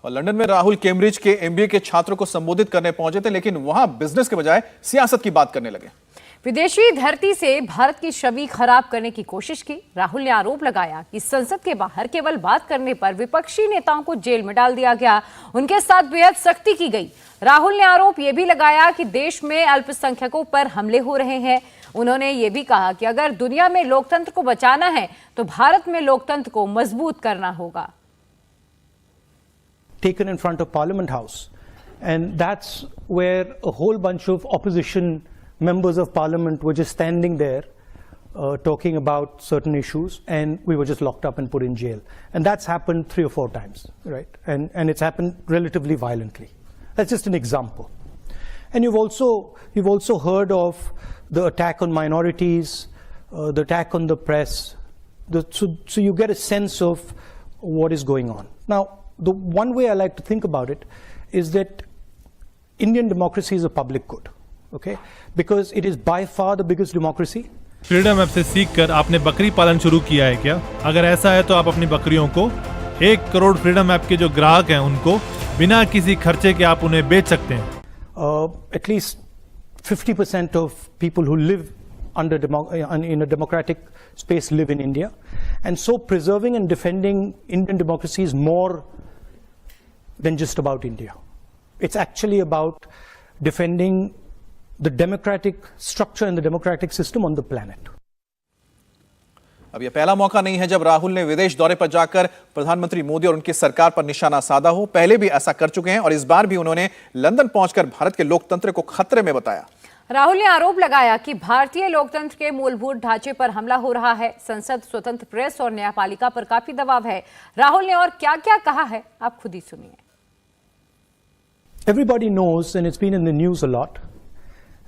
और लंदन में राहुल कैम्ब्रिज के एमबीए के छात्रों को संबोधित करने पहुंचे थे, लेकिन वहां बिजनेस के बजाय सियासत की बात करने लगे। विदेशी धरती से भारत की छवि खराब करने की कोशिश की। राहुल ने आरोप लगाया कि संसद के बाहर केवल बात करने पर विपक्षी नेताओं को जेल में डाल दिया गया, उनके साथ बेहद सख्ती की गई। राहुल ने आरोप यह भी लगाया कि देश में अल्पसंख्यकों पर हमले हो रहे हैं। उन्होंने ये भी कहा कि अगर दुनिया में लोकतंत्र को बचाना है तो भारत में लोकतंत्र को मजबूत करना होगा। Taken in front of Parliament House, and that's where a whole bunch of opposition members of Parliament were just standing there talking about certain issues, and we were just locked up and put in jail. And that's happened 3 or 4 times, right? And it's happened relatively violently. That's just an example. And you've also heard of the attack on minorities, the attack on the press. So you get a sense of what is going on. Now, the one way I like to think about it is that Indian democracy is a public good, okay? Because it is by far the biggest democracy. Freedom app से सीखकर आपने बकरी पालन शुरू किया है क्या? अगर ऐसा है तो आप अपनी बकरियों को 1 करोड़ फ्रीडम ऐप के जो ग्राहक हैं उनको बिना किसी खर्चे के आप उन्हें बेच सकते हैं। At least 50% of people who live in a democratic space live in India, and so preserving and defending Indian democracy is more than just about India. It's actually about defending the democratic structure and the democratic system on the planet. अब यह पहला मौका नहीं है जब राहुल ने विदेश दौरे पर जाकर प्रधानमंत्री मोदी और उनकी सरकार पर निशाना साधा हो। पहले भी ऐसा कर चुके हैं और इस बार भी उन्होंने लंदन पहुंचकर भारत के लोकतंत्र को खतरे में बताया। राहुल ने आरोप लगाया कि भारतीय लोकतंत्र के मूलभूत ढांचे पर हमला हो रहा है। संसद, स्वतंत्र प्रेस और न्यायपालिका पर काफी दबाव है। राहुल ने और क्या-क्या कहा है, आप खुद ही सुनिए। Everybody knows, and it's been in the news a lot,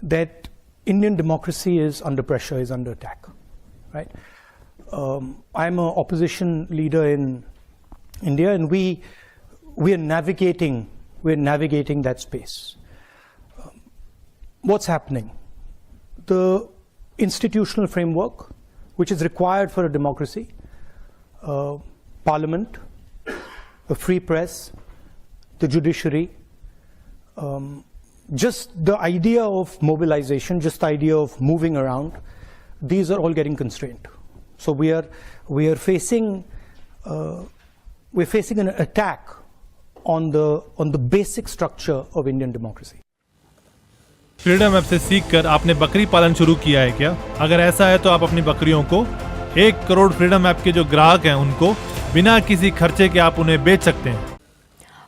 that Indian democracy is under pressure, is under attack, right? I'm an opposition leader in India, and we are navigating that space. What's happening? The institutional framework, which is required for a democracy, parliament, a free press, the judiciary, just the idea of mobilization, just the idea of moving around, these are all getting constrained. So we are facing an attack on the basic structure of Indian democracy. Freedom app से सीखकर आपने बकरी पालन शुरू किया है क्या? अगर ऐसा है तो आप अपनी बकरियों को 1 करोड़ फ्रीडम ऐप के जो ग्राहक हैं उनको बिना किसी खर्चे के आप उन्हें बेच सकते हैं।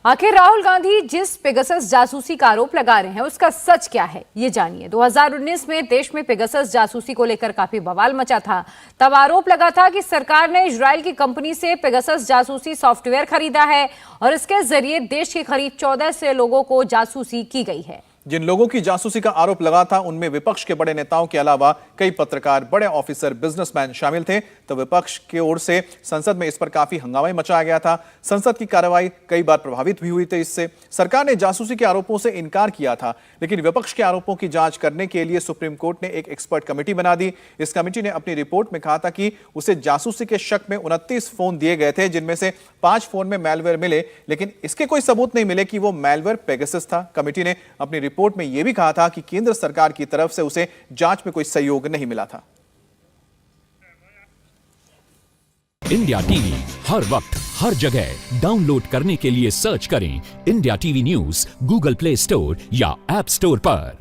आखिर राहुल गांधी जिस पेगासस जासूसी का आरोप लगा रहे हैं उसका सच क्या है, ये जानिए। 2019 में देश में पेगासस जासूसी को लेकर काफी बवाल मचा था। तब आरोप लगा था कि सरकार ने इजराइल की कंपनी से पेगासस जासूसी सॉफ्टवेयर खरीदा है और इसके जरिए देश के करीब 14 से लोगों को जासूसी की गई है। जिन लोगों की जासूसी का आरोप लगा था उनमें विपक्ष के बड़े नेताओं के अलावा कई पत्रकार, बड़े ऑफिसर, बिजनेसमैन शामिल थे। तो विपक्ष की ओर से संसद में इस पर काफी हंगामा मचाया गया था। संसद की कार्रवाई कई बार प्रभावित भी हुई थी। इससे सरकार ने जासूसी के आरोपों से इनकार किया था, लेकिन विपक्ष के आरोपों की जांच करने के लिए सुप्रीम कोर्ट ने एक एक्सपर्ट कमेटी बना दी। इस कमेटी ने अपनी रिपोर्ट में कहा था कि उसे जासूसी के शक में 29 फोन दिए गए थे, जिनमें से 5 फोन में मैलवेयर मिले, लेकिन इसके कोई सबूत नहीं मिले कि वो मैलवेयर पेगासस था। कमेटी ने अपनी रिपोर्ट में यह भी कहा था कि केंद्र सरकार की तरफ से उसे जांच में कोई सहयोग नहीं मिला था। इंडिया टीवी हर वक्त हर जगह डाउनलोड करने के लिए सर्च करें India TV news Google play store या ऐप स्टोर पर।